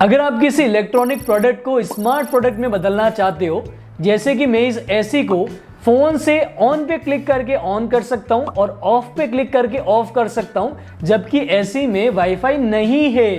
अगर आप किसी इलेक्ट्रॉनिक प्रोडक्ट को स्मार्ट प्रोडक्ट में बदलना चाहते हो, जैसे कि मैं इस एसी को फोन से ऑन पे क्लिक करके ऑन कर सकता हूं और ऑफ पे क्लिक करके ऑफ कर सकता हूं, जबकि एसी में वाईफाई नहीं है।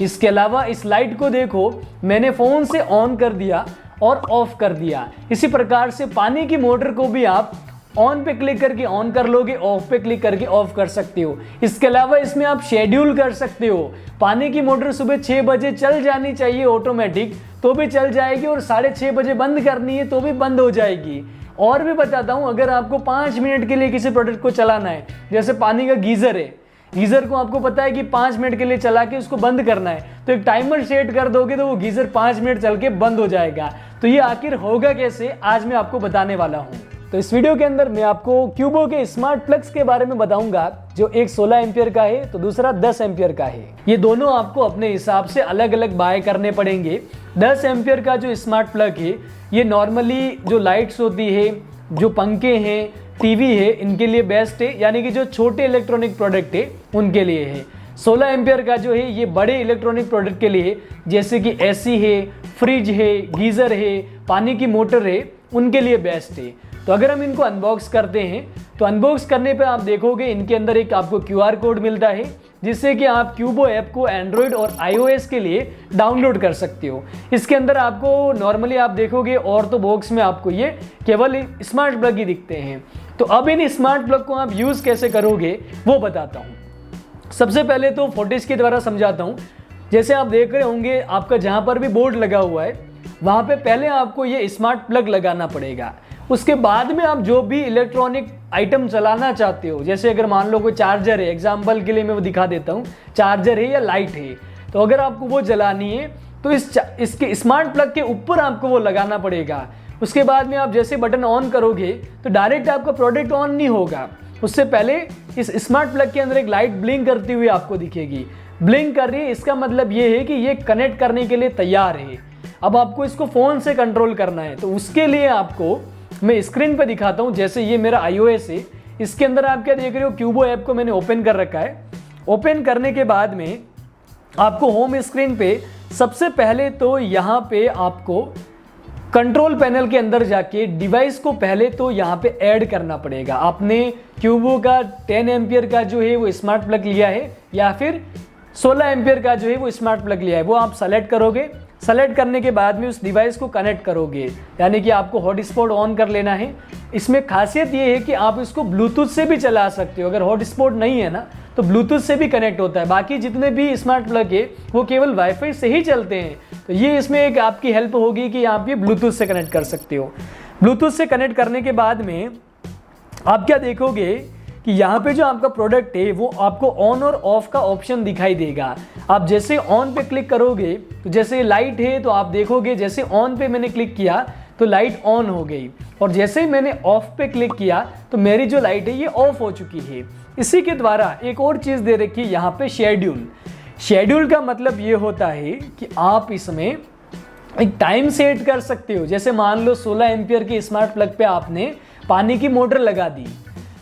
इसके अलावा इस लाइट को देखो, मैंने फोन से ऑन कर दिया और ऑफ कर दिया। इसी प्रकार से पानी की मोटर को भी आप ऑन पे क्लिक करके ऑन कर लोगे, ऑफ पे क्लिक करके ऑफ कर सकते हो। इसके अलावा इसमें आप शेड्यूल कर सकते हो। पानी की मोटर सुबह 6 बजे चल जानी चाहिए ऑटोमेटिक, तो भी चल जाएगी, और 6:30 बजे बंद करनी है तो भी बंद हो जाएगी। और भी बताता हूं, अगर आपको 5 मिनट के लिए किसी प्रोडक्ट को चलाना है, जैसे पानी का गीजर है, गीजर को आपको पता है कि 5 मिनट के लिए चला के उसको बंद करना है, तो एक टाइमर सेट कर दोगे तो वो गीजर 5 मिनट चल के बंद हो जाएगा। तो ये आखिर होगा कैसे, आज मैं आपको बताने वाला हूँ। तो इस वीडियो के अंदर मैं आपको क्यूबो के स्मार्ट प्लग्स के बारे में बताऊंगा, जो एक 16 एम्पियर का है तो दूसरा 10 एम्पियर का है। ये दोनों आपको अपने हिसाब से अलग अलग बाय करने पड़ेंगे। 10 एम्पियर का जो स्मार्ट प्लग है, ये नॉर्मली जो लाइट्स होती है, जो पंखे हैं, टीवी है, इनके लिए बेस्ट है, यानी कि जो छोटे इलेक्ट्रॉनिक प्रोडक्ट है उनके लिए है। 16 एम्पियर का जो है ये बड़े इलेक्ट्रॉनिक प्रोडक्ट के लिए, जैसे कि एसी है, फ्रिज है, गीजर है, पानी की मोटर है, उनके लिए बेस्ट है। तो अगर हम इनको अनबॉक्स करते हैं, तो अनबॉक्स करने पे आप देखोगे इनके अंदर एक आपको QR कोड मिलता है, जिससे कि आप क्यूबो ऐप को एंड्रॉयड और iOS के लिए डाउनलोड कर सकते हो। इसके अंदर आपको नॉर्मली आप देखोगे और तो बॉक्स में आपको ये केवल स्मार्ट प्लग ही दिखते हैं। तो अब इन स्मार्ट प्लग को आप यूज़ कैसे करोगे वो बताता हूँ। सबसे पहले तो फोर्टिस के द्वारा समझाता हूँ। जैसे आप देख रहे होंगे, आपका जहाँ पर भी बोर्ड लगा हुआ है वहाँ पे पहले आपको ये स्मार्ट प्लग लगाना पड़ेगा। उसके बाद में आप जो भी इलेक्ट्रॉनिक आइटम चलाना चाहते हो, जैसे अगर मान लो कोई चार्जर है, एग्जाम्पल के लिए मैं वो दिखा देता हूँ, चार्जर है या लाइट है, तो अगर आपको वो जलानी है तो इसके स्मार्ट प्लग के ऊपर आपको वो लगाना पड़ेगा। उसके बाद में आप जैसे बटन ऑन करोगे तो डायरेक्ट आपका प्रोडक्ट ऑन नहीं होगा, उससे पहले इस स्मार्ट प्लग के अंदर एक लाइट ब्लिंक करती हुई आपको दिखेगी। ब्लिंक कर रही है, इसका मतलब ये है कि ये कनेक्ट करने के लिए तैयार है। अब आपको इसको फ़ोन से कंट्रोल करना है, तो उसके लिए आपको मैं स्क्रीन पे दिखाता हूं। जैसे ये मेरा iOS है, इसके अंदर आप क्या देख रहे हो, क्यूबो ऐप को मैंने ओपन कर रखा है। ओपन करने के बाद में आपको होम स्क्रीन पे सबसे पहले तो यहाँ पे आपको कंट्रोल पैनल के अंदर जाके डिवाइस को पहले तो यहाँ पे ऐड करना पड़ेगा। आपने क्यूबो का 10 एम्पियर का जो है वो स्मार्ट प्लग लिया है या फिर 16 एम्पियर का जो है वो स्मार्ट प्लग लिया है, वो आप सेलेक्ट करोगे। सेलेक्ट करने के बाद में उस डिवाइस को कनेक्ट करोगे, यानी कि आपको हॉटस्पॉट ऑन कर लेना है। इसमें खासियत ये है कि आप इसको ब्लूटूथ से भी चला सकते हो। अगर हॉटस्पॉट नहीं है ना तो ब्लूटूथ से भी कनेक्ट होता है। बाकी जितने भी स्मार्ट प्लग है वो केवल वाईफाई से ही चलते हैं, तो ये इसमें एक आपकी हेल्प होगी कि आप ये ब्लूटूथ से कनेक्ट कर सकते हो। ब्लूटूथ से कनेक्ट करने के बाद में आप क्या देखोगे कि यहाँ पे जो आपका प्रोडक्ट है वो आपको ऑन और ऑफ का ऑप्शन दिखाई देगा। आप जैसे ऑन पे क्लिक करोगे तो जैसे लाइट है तो आप देखोगे जैसे ऑन पे मैंने क्लिक किया तो लाइट ऑन हो गई, और जैसे ही मैंने ऑफ पे क्लिक किया तो मेरी जो लाइट है ये ऑफ हो चुकी है। इसी के द्वारा एक और चीज़ दे रखी है यहाँ पे, शेड्यूल। शेड्यूल का मतलब ये होता है कि आप इसमें एक टाइम सेट कर सकते हो। जैसे मान लो 16 एम्पियर के स्मार्ट प्लग पे आपने पानी की मोटर लगा दी,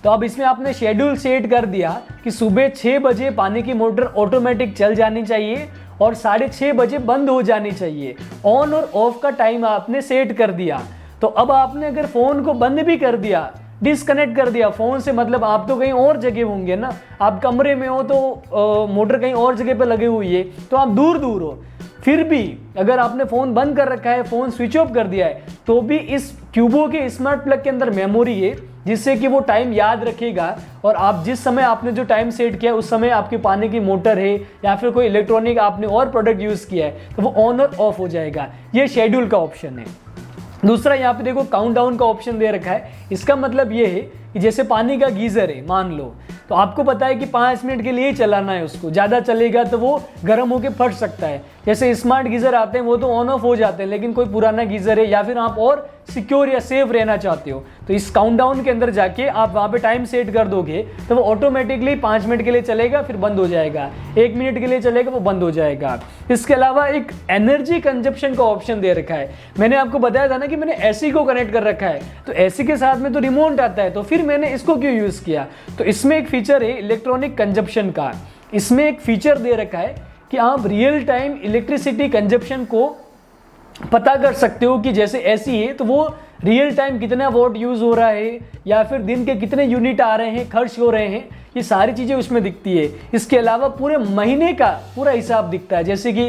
तो अब इसमें आपने शेड्यूल सेट कर दिया कि सुबह 6 बजे पानी की मोटर ऑटोमेटिक चल जानी चाहिए और 6:30 बजे बंद हो जानी चाहिए। ऑन और ऑफ का टाइम आपने सेट कर दिया। तो अब आपने अगर फ़ोन को बंद भी कर दिया, डिसकनेक्ट कर दिया फ़ोन से, मतलब आप तो कहीं और जगह होंगे ना, आप कमरे में हो तो मोटर कहीं और जगह पे लगी हुई है, तो आप दूर दूर हो, फिर भी अगर आपने फ़ोन बंद कर रखा है, फ़ोन स्विच ऑफ कर दिया है, तो भी इस क्यूबो के स्मार्ट प्लग के अंदर मेमोरी है, जिससे कि वो टाइम याद रखेगा, और आप जिस समय आपने जो टाइम सेट किया उस समय आपकी पानी की मोटर है या फिर कोई इलेक्ट्रॉनिक आपने और प्रोडक्ट यूज़ किया है तो वो ऑन और ऑफ हो जाएगा। ये शेड्यूल का ऑप्शन है। दूसरा यहाँ पे देखो काउंटडाउन का ऑप्शन दे रखा है। इसका मतलब ये है कि जैसे पानी का गीज़र है मान लो, तो आपको पता है कि 5 मिनट के लिए ही चलाना है उसको, ज़्यादा चलेगा तो वो गर्म होकर फट सकता है। जैसे स्मार्ट गीज़र आते हैं वो तो ऑन ऑफ हो जाते हैं, लेकिन कोई पुराना गीज़र है या फिर आप और सिक्योर या सेफ रहना चाहते हो तो इस काउंटडाउन के अंदर जाके आप वहाँ पे टाइम सेट कर दोगे तो वो ऑटोमेटिकली 5 मिनट के लिए चलेगा, फिर बंद हो जाएगा, 1 मिनट के लिए चलेगा, वो बंद हो जाएगा। इसके अलावा एक एनर्जी कंजप्शन का ऑप्शन दे रखा है। मैंने आपको बताया था ना कि मैंने एसी को कनेक्ट कर रखा है, तो एसी के साथ में तो रिमोट आता है, तो फिर मैंने इसको क्यों यूज़ किया, तो इसमें एक फीचर है इलेक्ट्रॉनिक कंजप्शन का। इसमें एक फीचर दे रखा है कि आप रियल टाइम इलेक्ट्रिसिटी कंजप्शन को पता कर सकते हो कि जैसे एसी है तो वो रियल टाइम कितना वोट यूज़ हो रहा है या फिर दिन के कितने यूनिट आ रहे हैं, खर्च हो रहे हैं, ये सारी चीज़ें उसमें दिखती है। इसके अलावा पूरे महीने का पूरा हिसाब दिखता है, जैसे कि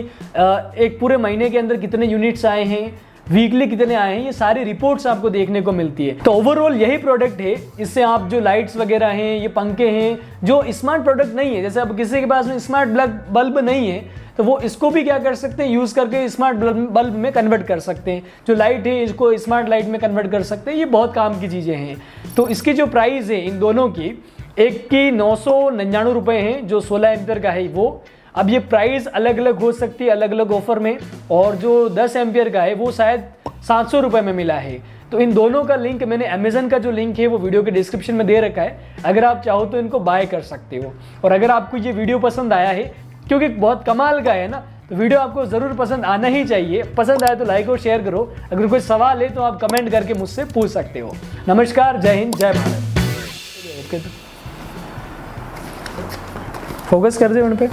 एक पूरे महीने के अंदर कितने यूनिट्स आए हैं, वीकली कितने आए हैं, ये सारी रिपोर्ट्स आपको देखने को मिलती है। तो ओवरऑल यही प्रोडक्ट है। इससे आप जो लाइट्स वगैरह हैं, ये पंखे हैं, जो स्मार्ट प्रोडक्ट नहीं है, जैसे अब किसी के पास में स्मार्ट बल्ब नहीं है तो वो इसको भी क्या कर सकते हैं, यूज़ करके स्मार्ट बल्ब में कन्वर्ट कर सकते हैं। जो लाइट है इसको स्मार्ट लाइट में कन्वर्ट कर सकते हैं। ये बहुत काम की चीज़ें हैं। तो इसकी जो प्राइस है इन दोनों की, एक की 999 रुपये है जो 16 एम्पियर का है वो। अब ये प्राइस अलग अलग हो सकती है अलग अलग ऑफर में, और जो 10 एम्पियर का है वो शायद 700 रुपये में मिला है। तो इन दोनों का लिंक मैंने अमेजन का जो लिंक है वो वीडियो के डिस्क्रिप्शन में दे रखा है, अगर आप चाहो तो इनको बाय कर सकते हो। और अगर आपको ये वीडियो पसंद आया है, क्योंकि बहुत कमाल का है ना, तो वीडियो आपको ज़रूर पसंद आना ही चाहिए। पसंद आए तो लाइक और शेयर करो। अगर कोई सवाल है तो आप कमेंट करके मुझसे पूछ सकते हो। नमस्कार, जय हिंद, जय भारत। ओके, तो फोकस कर दे उन पे।